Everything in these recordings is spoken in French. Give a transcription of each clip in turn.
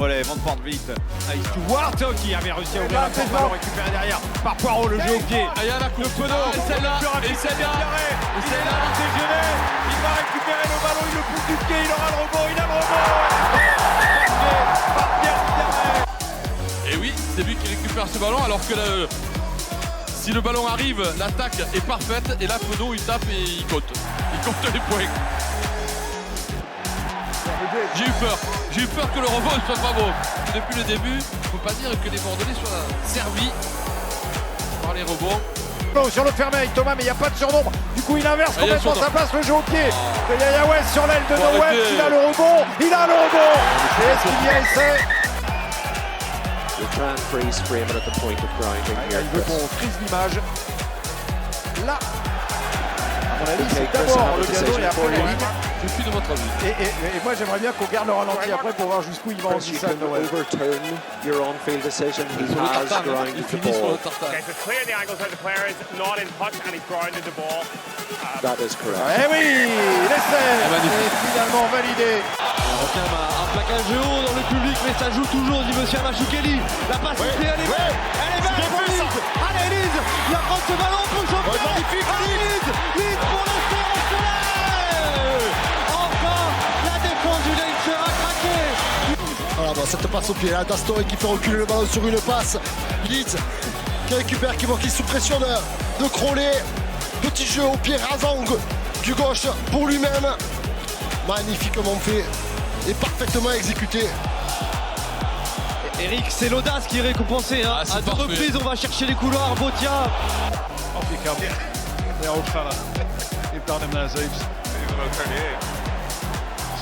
relais, Van Poortvliet, Stewart qui avait réussi à ouvrir la porte, ballon récupéré derrière par Poirot, le jeu au pied. Il y a la coupe, celle-là, et celle-là, il va récupérer le ballon, il le pousse du pied, il aura le rebond, il a le rebond. Et oui, c'est lui qui récupère ce ballon alors que si le ballon arrive, l'attaque est parfaite et là Penaud il tape et il compte les points. J'ai eu peur que le rebond ne soit pas bon. Depuis le début, il ne faut pas dire que les Bordelais soient servis par les rebonds. Sur le fermé avec Thomas, mais il n'y a pas de surnombre. Du coup, il inverse complètement sa passe, le jeu au pied. De Yaya West sur l'aile de Nowell, il a le rebond. Et est-ce qu'il y a essai? Il veut qu'on frise l'image. Là, à mon avis, c'est d'abord le gazon et après la ligne. Je suis de votre avis. Et moi, j'aimerais bien qu'on garde le ralenti après pour voir jusqu'où il va en glissade, Nowell. Il finit sur le tartare. Eh oui, l'essai est finalement validé. Un plaquage haut dans le public, mais ça joue toujours, dit monsieur Amachoukeli. La passe elle est belle, elle est belle pour Leeds. Allez Leeds, il apprend ce ballon pour Chopin. Magnifique Leeds pour le soleil. Enfin, la défense du Leeds sera craquée. Voilà, bon, cette passe au pied, là, Dastore qui fait reculer le ballon sur une passe. Leeds qui récupère, qui est sous pression de Crowley. Petit jeu au pied rasant du gauche pour lui-même. Magnifiquement fait et parfaitement exécuté. Eric, c'est l'audace qui est récompensée. Hein. À deux reprises, on va chercher les couloirs. Botia. Off you come. The old fella. You've done him there, Zeeves.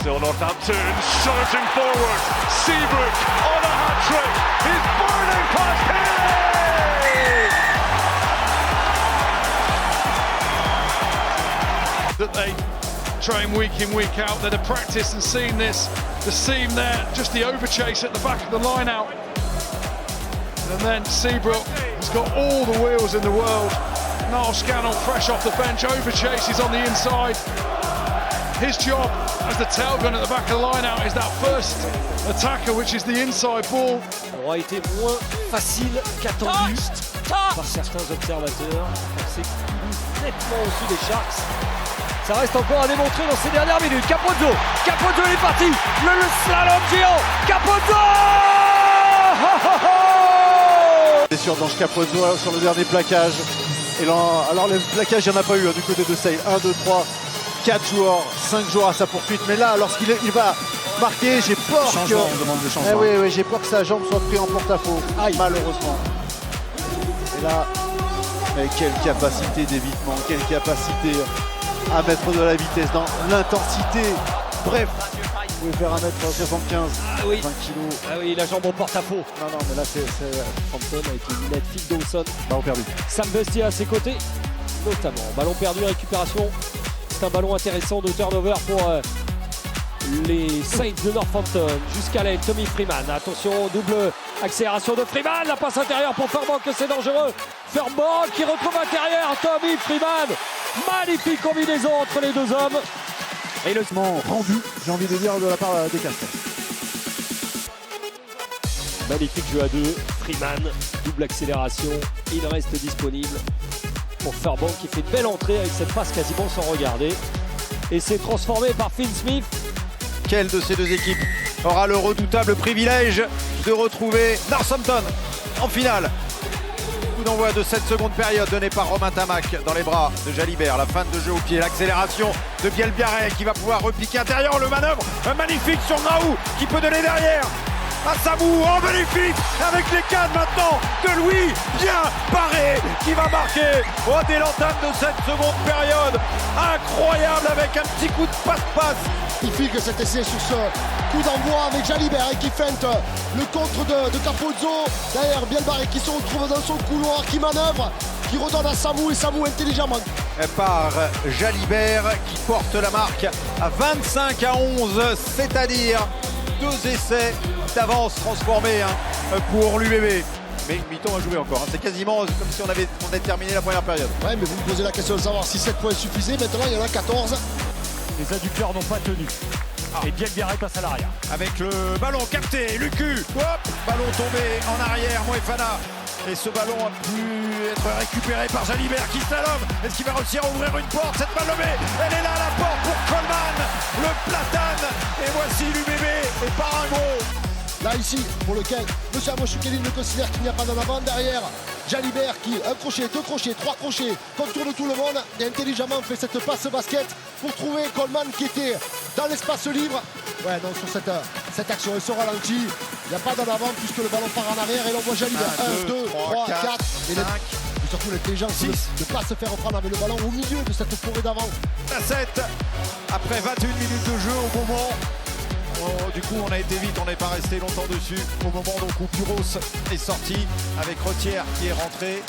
Still Northampton surging forward. Seabrook on a hat-trick. He's burning past Healy! That they train week in, week out, that have practiced and seen this, the seam there, just the overchase at the back of the line out. And then Seabrook has got all the wheels in the world. Niall Scannell fresh off the bench, overchases on the inside. His job as the tail gun at the back of the line out is that first attacker, which is the inside ball. Aura été moins facile qu'attendu par certains observateurs. C'est nettement au-dessus des Sharks. Ça reste encore à démontrer dans ces dernières minutes. Capozzo, il est parti. Le slalom géant. Capozzo. C'est sûr, dans Capozzo sur le dernier plaquage. Et là, alors le plaquage, il n'y en a pas eu du côté de Sale. 1, 2, 3, 4 joueurs, 5 joueurs à sa poursuite. Mais là, lorsqu'il va marquer, j'ai peur que... On demande le changement. Oui, j'ai peur que sa jambe soit prise en porte-à-faux. Malheureusement. Et là, mais quelle capacité d'évitement, quelle capacité à mettre de la vitesse dans l'intensité. Bref, vous pouvez faire 1m75, 20 kg. Ah oui, la jambe au porte-à-faux. Non, mais là c'est Frampton avec les lunettes Phil Dawson. ballon perdu. Sam Vestier à ses côtés, notamment. Ballon perdu, récupération. C'est un ballon intéressant de turnover pour les Saints de Northampton. Jusqu'à l'aile, Tommy Freeman. Attention, double accélération de Freeman. La passe intérieure pour Furbank, c'est dangereux. Furbank qui retrouve intérieur. Tommy Freeman. Magnifique combinaison entre les deux hommes. Et le rendu, j'ai envie de dire, de la part des Castors. Magnifique jeu à deux. Freeman, double accélération. Il reste disponible pour Furbank qui fait une belle entrée avec cette passe quasiment sans regarder. Et c'est transformé par Finn Smith. Quelle de ces deux équipes aura le redoutable privilège de retrouver Northampton en finale? Coup d'envoi de cette seconde période donné par Romain Tamac dans les bras de Jalibert. La fin de jeu au pied, l'accélération de Bielbiaré qui va pouvoir repiquer intérieur. Le manœuvre magnifique sur Raoult qui peut donner derrière à Samou. Oh, magnifique avec les cannes maintenant de Louis bien barré qui va marquer dès l'entame de cette seconde période. Incroyable avec un petit coup de passe-passe. Il fait que cet essai sur ce coup d'envoi avec Jalibert et qui feinte le contre de Capozzo. Derrière Bielbarré qui se retrouve dans son couloir, qui manœuvre, qui redonne à Samou et Samou intelligemment. Par Jalibert qui porte la marque à 25-11, c'est-à-dire 2 essais d'avance transformés pour l'UBB. Mais une mi-temps à jouer encore, c'est quasiment comme si on avait terminé la première période. Ouais, mais vous me posez la question de savoir si 7 points suffisaient, maintenant il y en a 14. Les adducteurs n'ont pas tenu. Et bien Biarré passe à l'arrière. Avec le ballon capté, Lucu, hop, ballon tombé en arrière, Moefana. Et ce ballon a pu être récupéré par Jalibert qui slalom. Est-ce qu'il va réussir à ouvrir une porte? Cette balle levée, elle est là, la porte pour Coleman, le platane. Et voici l'UBB et par un gros. Là ici, pour lequel M. Amoshoukeline ne considère qu'il n'y a pas d'en avant. Derrière, Jalibert qui, un crochet, deux crochets, trois crochets, contourne tout le monde et intelligemment fait cette passe basket pour trouver Coleman qui était dans l'espace libre. Ouais, donc sur cette action, il se ralentit. Il n'y a pas d'en avant puisque le ballon part en arrière et l'on voit Jalibert. 1, 2, 3, 4 et 5. Et surtout l'intelligence de ne pas se faire reprendre avec le ballon au milieu de cette forêt d'avant. À 7, après 21 minutes de jeu au moment. Du coup, on a été vite, on n'est pas resté longtemps dessus. Au moment donc où Buros est sorti avec Retière qui est rentré.